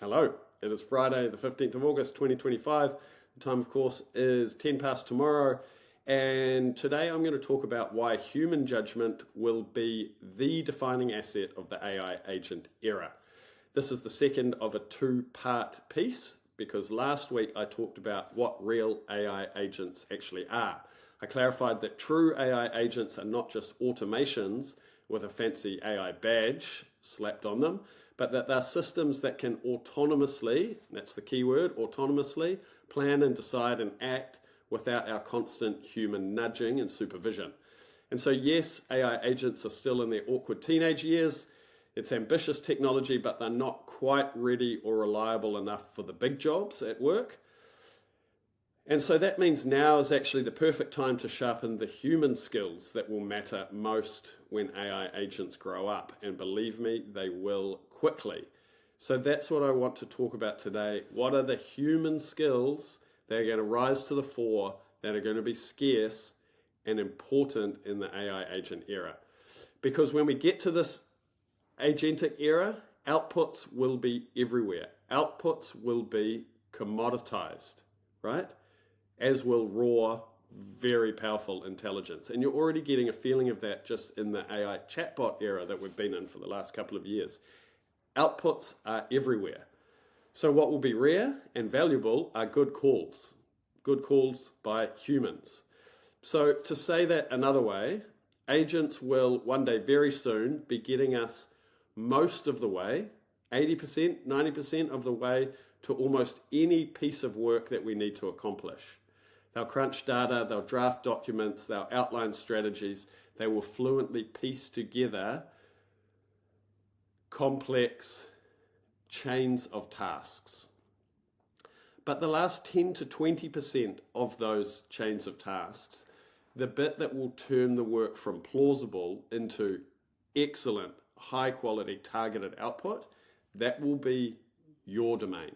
Hello, it is Friday the 15th of August 2025. The time, of course, is 10 past tomorrow. And today I'm going to talk about why human judgment will be the defining asset of the AI agent era. This is the second of a two-part piece because last week I talked about what real AI agents actually are. I clarified that true AI agents are not just automations with a fancy AI badge slapped on them, but that they're systems that can autonomously, that's the key word, autonomously, plan and decide and act without our constant human nudging and supervision. And so yes, AI agents are still in their awkward teenage years. It's ambitious technology, but they're not quite ready or reliable enough for the big jobs at work. And so that means now is actually the perfect time to sharpen the human skills that will matter most when AI agents grow up. And believe me, they will quickly. So that's what I want to talk about today. What are the human skills that are going to rise to the fore, that are going to be scarce and important in the AI agent era? Because when we get to this agentic era, outputs will be everywhere. Outputs will be commoditized, right? As will raw, very powerful intelligence. And you're already getting a feeling of that just in the AI chatbot era that we've been in for the last couple of years. Outputs are everywhere. So what will be rare and valuable are good calls by humans. So to say that another way, agents will one day very soon be getting us most of the way, 80%, 90% of the way to almost any piece of work that we need to accomplish. They'll crunch data, they'll draft documents, they'll outline strategies, they will fluently piece together complex chains of tasks. But the last 10 to 20% of those chains of tasks, the bit that will turn the work from plausible into excellent, high quality targeted output, that will be your domain.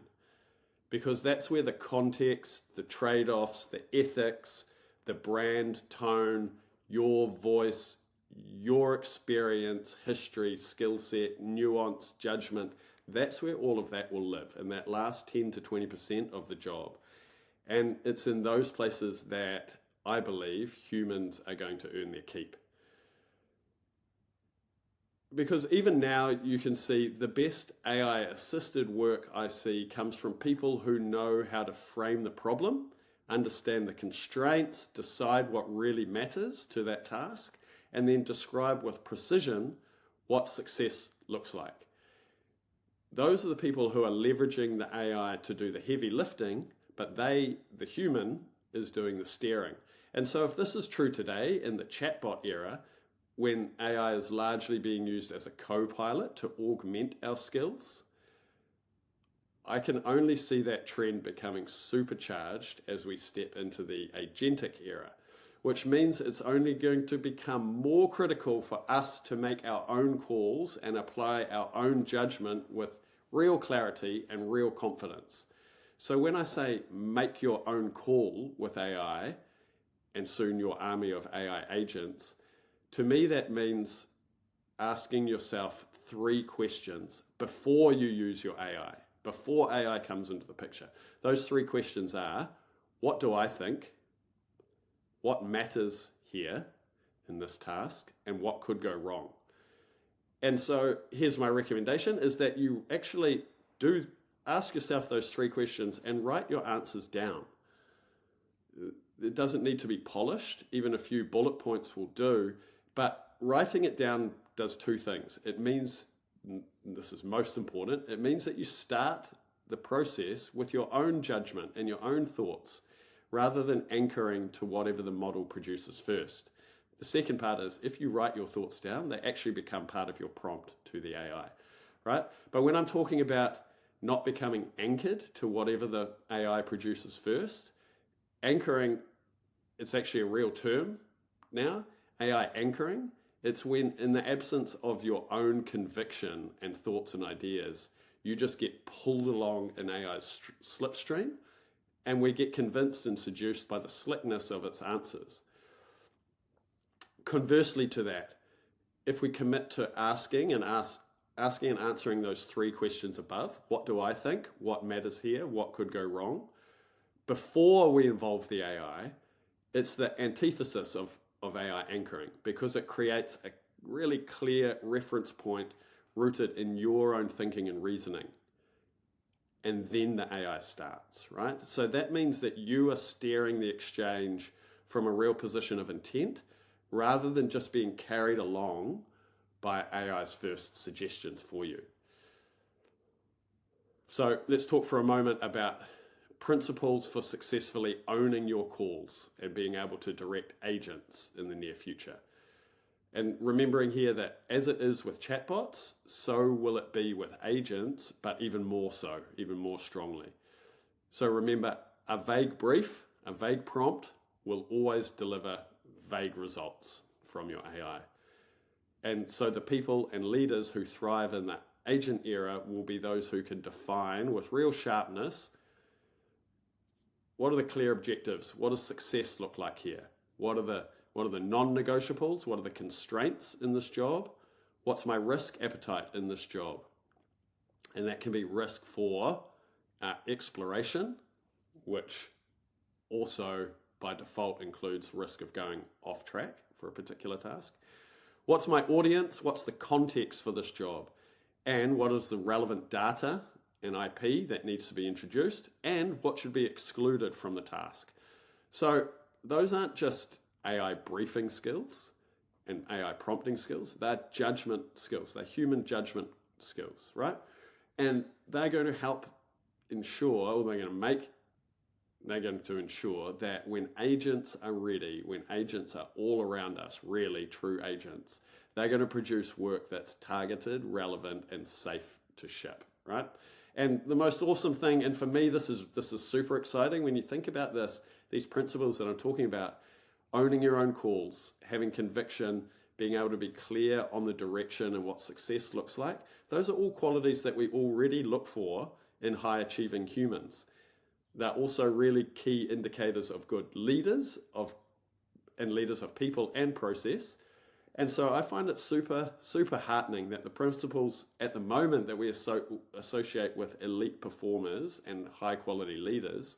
Because that's where the context, the trade-offs, the ethics, the brand tone, your voice, your experience, history, skill set, nuance, judgment, that's where all of that will live, in that last 10 to 20% of the job. And it's in those places that I believe humans are going to earn their keep. Because even now you can see the best AI assisted work I see comes from people who know how to frame the problem, understand the constraints, decide what really matters to that task, and then describe with precision what success looks like. Those are the people who are leveraging the AI to do the heavy lifting, but the human, is doing the steering. And so if this is true today in the chatbot era, when AI is largely being used as a co-pilot to augment our skills, I can only see that trend becoming supercharged as we step into the agentic era, which means it's only going to become more critical for us to make our own calls and apply our own judgment with real clarity and real confidence. So when I say make your own call with AI, and soon your army of AI agents, to me, that means asking yourself 3 questions before you use your AI, before AI comes into the picture. Those 3 questions are, what do I think? What matters here in this task? And what could go wrong? And so here's my recommendation, is that you actually do ask yourself those 3 questions and write your answers down. It doesn't need to be polished. Even a few bullet points will do. But writing it down does 2 things. It means, this is most important, it means that you start the process with your own judgment and your own thoughts, rather than anchoring to whatever the model produces first. The second part is, if you write your thoughts down, they actually become part of your prompt to the AI, right? But when I'm talking about not becoming anchored to whatever the AI produces first, anchoring, it's actually a real term now, AI anchoring. It's when, in the absence of your own conviction and thoughts and ideas, you just get pulled along in AI's slipstream, and we get convinced and seduced by the slickness of its answers. Conversely to that, if we commit to asking and ask asking and answering those three questions above. What do I think? What matters here? What could go wrong? Before we involve the AI, it's the antithesis of AI anchoring, because it creates a really clear reference point rooted in your own thinking and reasoning. And then the AI starts, right? So that means that you are steering the exchange from a real position of intent rather than just being carried along by AI's first suggestions for you. So let's talk for a moment about principles for successfully owning your calls and being able to direct agents in the near future. And remembering here that as it is with chatbots, so will it be with agents, but even more so, even more strongly. So remember, a vague brief, a vague prompt will always deliver vague results from your AI. And so the people and leaders who thrive in the agent era will be those who can define with real sharpness, what are the clear objectives? What does success look like here? What are the non-negotiables? What are the constraints in this job? What's my risk appetite in this job? And that can be risk for exploration, which also by default includes risk of going off track for a particular task. What's my audience? What's the context for this job? And what is the relevant data and IP that needs to be introduced? And what should be excluded from the task? So those aren't just AI briefing skills and AI prompting skills. They're judgment skills. They're human judgment skills, right? And they're going to help ensure, or they're going to ensure that when agents are ready, when agents are all around us, really true agents, they're going to produce work that's targeted, relevant, and safe to ship, right? And the most awesome thing, and for me, this is super exciting when you think about these principles that I'm talking about, owning your own calls, having conviction, being able to be clear on the direction and what success looks like. Those are all qualities that we already look for in high achieving humans. They're also really key indicators of good leaders and leaders of people and process. And so I find it super, super heartening that the principles at the moment that we associate with elite performers and high quality leaders,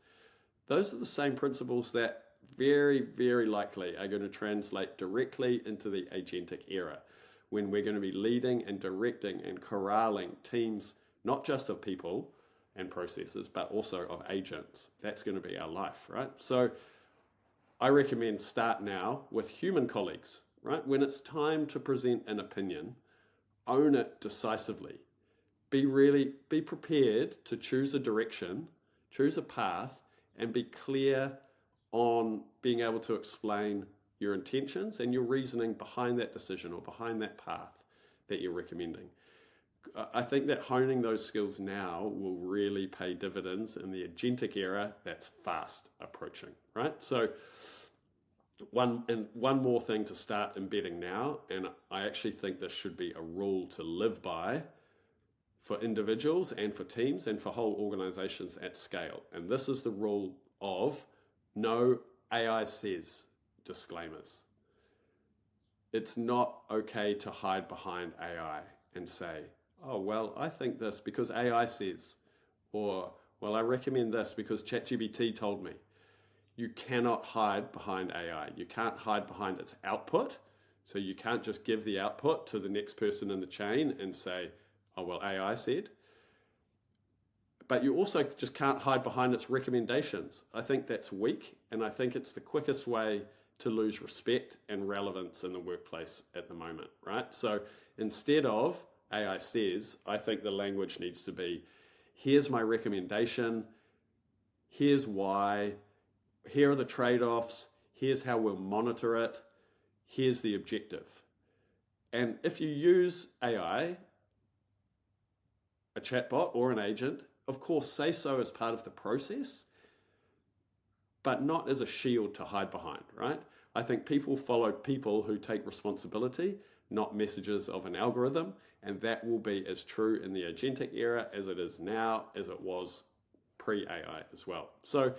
those are the same principles that very, very likely are going to translate directly into the agentic era, when we're going to be leading and directing and corralling teams, not just of people and processes, but also of agents. That's going to be our life, right? So I recommend start now with human colleagues, right? When it's time to present an opinion, own it decisively. Be prepared to choose a direction, choose a path, and be clear on being able to explain your intentions and your reasoning behind that decision or behind that path that you're recommending. I think that honing those skills now will really pay dividends in the agentic era that's fast approaching, right? So one more thing to start embedding now, and I actually think this should be a rule to live by for individuals and for teams and for whole organizations at scale. And this is the rule of no AI says disclaimers. It's not okay to hide behind AI and say, oh, well, I think this because AI says, or, well, I recommend this because ChatGPT told me. You cannot hide behind AI. You can't hide behind its output. So you can't just give the output to the next person in the chain and say, oh, well, AI said. But you also just can't hide behind its recommendations. I think that's weak, and I think it's the quickest way to lose respect and relevance in the workplace at the moment, right? So instead of AI says, I think the language needs to be, here's my recommendation, here's why, here are the trade-offs, here's how we'll monitor it, here's the objective. And if you use AI, a chatbot or an agent, of course, say so as part of the process, but not as a shield to hide behind, right? I think people follow people who take responsibility, not messages of an algorithm, and that will be as true in the agentic era as it is now, as it was pre-AI as well. So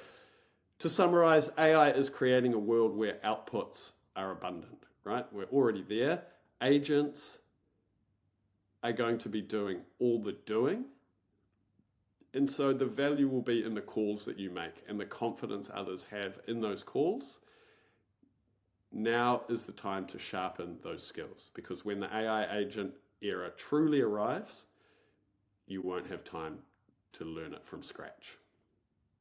to summarize, AI is creating a world where outputs are abundant, right? We're already there. Agents are going to be doing all the doing. And so the value will be in the calls that you make and the confidence others have in those calls. Now is the time to sharpen those skills, because when the AI agent era truly arrives, you won't have time to learn it from scratch.